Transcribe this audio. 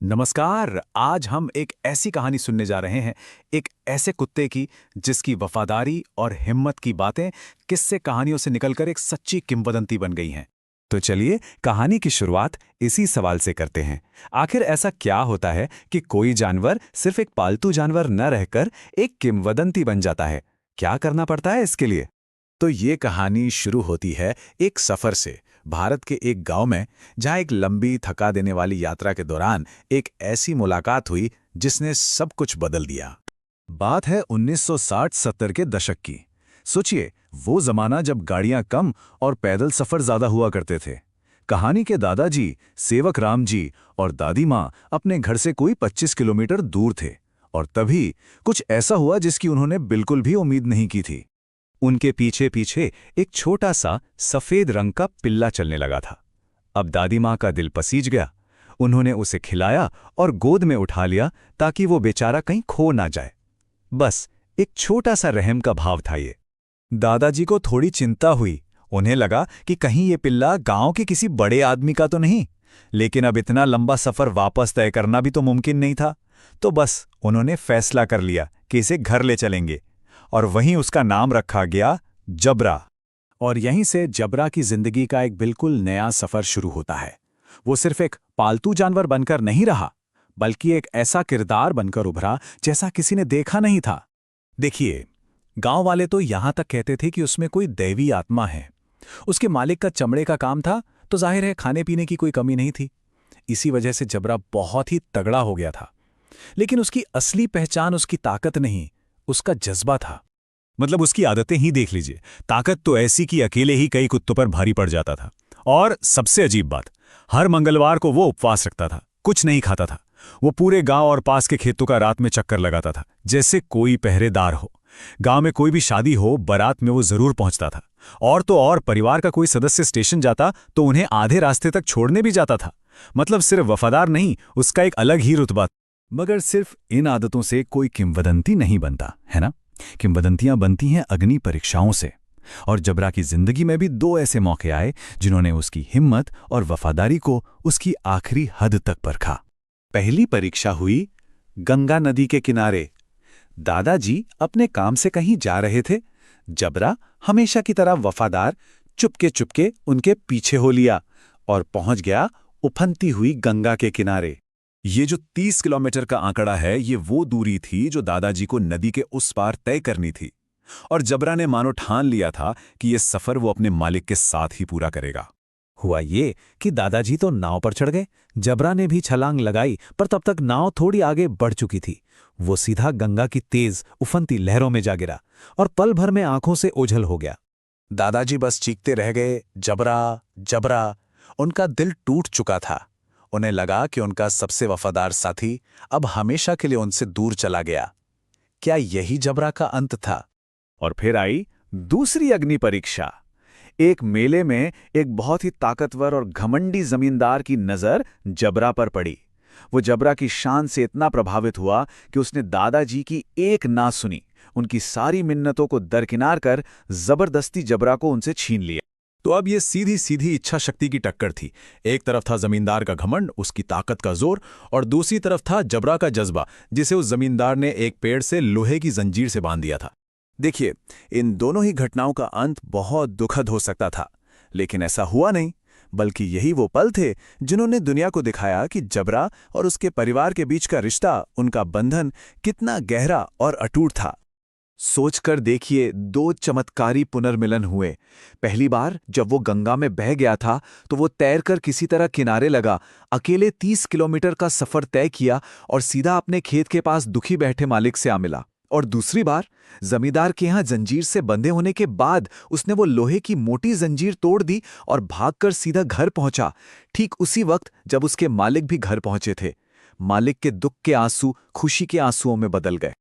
नमस्कार। आज हम एक ऐसी कहानी सुनने जा रहे हैं, एक ऐसे कुत्ते की जिसकी वफादारी और हिम्मत की बातें किस्से कहानियों से निकलकर एक सच्ची किंवदंती बन गई हैं। तो चलिए कहानी की शुरुआत इसी सवाल से करते हैं। आखिर ऐसा क्या होता है कि कोई जानवर सिर्फ एक पालतू जानवर न रहकर एक किंवदंती बन जाता है? क्या करना पड़ता है इसके लिए? तो ये कहानी शुरू होती है एक सफर से, भारत के एक गांव में, जहां एक लंबी थका देने वाली यात्रा के दौरान एक ऐसी मुलाकात हुई जिसने सब कुछ बदल दिया। बात है 1960-70 के दशक की। सोचिए, वो जमाना जब गाड़ियां कम और पैदल सफर ज्यादा हुआ करते थे। कहानी के दादाजी, सेवक राम जी और दादी माँ अपने घर से कोई 25 किलोमीटर दूर थे, और तभी कुछ ऐसा हुआ जिसकी उन्होंने बिल्कुल भी उम्मीद नहीं की थी। उनके पीछे पीछे एक छोटा सा सफेद रंग का पिल्ला चलने लगा था। अब दादी माँ का दिल पसीज गया। उन्होंने उसे खिलाया और गोद में उठा लिया ताकि वो बेचारा कहीं खो ना जाए। बस एक छोटा सा रहम का भाव था ये। दादाजी को थोड़ी चिंता हुई। उन्हें लगा कि कहीं ये पिल्ला गांव के किसी बड़े आदमी का तो नहीं। लेकिन अब इतना लंबा सफर वापस तय करना भी तो मुमकिन नहीं था। तो बस उन्होंने फैसला कर लिया कि इसे घर ले चलेंगे, और वहीं उसका नाम रखा गया जबरा। और यहीं से जबरा की जिंदगी का एक बिल्कुल नया सफर शुरू होता है। वो सिर्फ एक पालतू जानवर बनकर नहीं रहा, बल्कि एक ऐसा किरदार बनकर उभरा जैसा किसी ने देखा नहीं था। देखिए, गांव वाले तो यहां तक कहते थे कि उसमें कोई दैवी आत्मा है। उसके मालिक का चमड़े का काम था, तो जाहिर है खाने पीने की कोई कमी नहीं थी। इसी वजह से जबरा बहुत ही तगड़ा हो गया था। लेकिन उसकी असली पहचान उसकी ताकत नहीं, उसका जज्बा था। मतलब उसकी आदतें ही देख लीजिए। ताकत तो ऐसी कि अकेले ही कई कुत्तों पर भारी पड़ जाता था। और सबसे अजीब बात, हर मंगलवार को वो उपवास रखता था, कुछ नहीं खाता था। वो पूरे गांव और पास के खेतों का रात में चक्कर लगाता था, जैसे कोई पहरेदार हो। गांव में कोई भी शादी हो, बारात में वो जरूर पहुंचता था। और तो और, परिवार का कोई सदस्य स्टेशन जाता तो उन्हें आधे रास्ते तक छोड़ने भी जाता था। मतलब सिर्फ वफादार नहीं, उसका एक अलग ही रुतबा। मगर सिर्फ इन आदतों से कोई किंवदंती नहीं बनता, है ना? किंवदंतियां बनती हैं अग्नि परीक्षाओं से। और जबरा की जिंदगी में भी दो ऐसे मौके आए जिन्होंने उसकी हिम्मत और वफादारी को उसकी आखिरी हद तक परखा। पहली परीक्षा हुई गंगा नदी के किनारे। दादाजी अपने काम से कहीं जा रहे थे। जबरा हमेशा की तरह वफादार चुपके चुपके उनके पीछे हो लिया और पहुंच गया उफनती हुई गंगा के किनारे। ये जो 30 किलोमीटर का आंकड़ा है, ये वो दूरी थी जो दादाजी को नदी के उस पार तय करनी थी। और जबरा ने मानो ठान लिया था कि ये सफर वो अपने मालिक के साथ ही पूरा करेगा। हुआ ये कि दादाजी तो नाव पर चढ़ गए। जबरा ने भी छलांग लगाई, पर तब तक नाव थोड़ी आगे बढ़ चुकी थी। वो सीधा गंगा की तेज उफनती लहरों में जा गिरा और पल भर में आंखों से ओझल हो गया। दादाजी बस चीखते रह गए, जबरा जबरा। उनका दिल टूट चुका था। उन्हें लगा कि उनका सबसे वफादार साथी अब हमेशा के लिए उनसे दूर चला गया। क्या यही जबरा का अंत था? और फिर आई दूसरी अग्नि परीक्षा। एक मेले में एक बहुत ही ताकतवर और घमंडी जमींदार की नजर जबरा पर पड़ी। वो जबरा की शान से इतना प्रभावित हुआ कि उसने दादाजी की एक ना सुनी। उनकी सारी मिन्नतों को दरकिनार कर जबरदस्ती जबरा को उनसे छीन लिया। तो अब ये सीधी सीधी इच्छा शक्ति की टक्कर थी। एक तरफ था जमींदार का घमंड, उसकी ताकत का जोर, और दूसरी तरफ था जबरा का जज्बा, जिसे उस जमींदार ने एक पेड़ से लोहे की जंजीर से बांध दिया था। देखिए, इन दोनों ही घटनाओं का अंत बहुत दुखद हो सकता था, लेकिन ऐसा हुआ नहीं। बल्कि यही वो पल थे जिन्होंने दुनिया को दिखाया कि जबरा और उसके परिवार के बीच का रिश्ता, उनका बंधन कितना गहरा और अटूट था। सोचकर देखिए, दो चमत्कारी पुनर्मिलन हुए। पहली बार जब वो गंगा में बह गया था तो वो तैरकर किसी तरह किनारे लगा, अकेले 30 किलोमीटर का सफर तय किया और सीधा अपने खेत के पास दुखी बैठे मालिक से आ मिला। और दूसरी बार जमींदार के यहाँ जंजीर से बंधे होने के बाद उसने वो लोहे की मोटी जंजीर तोड़ दी और भागकर सीधा घर पहुंचा, ठीक उसी वक्त जब उसके मालिक भी घर पहुंचे थे। मालिक के दुख के आंसू खुशी के आंसुओं में बदल गए।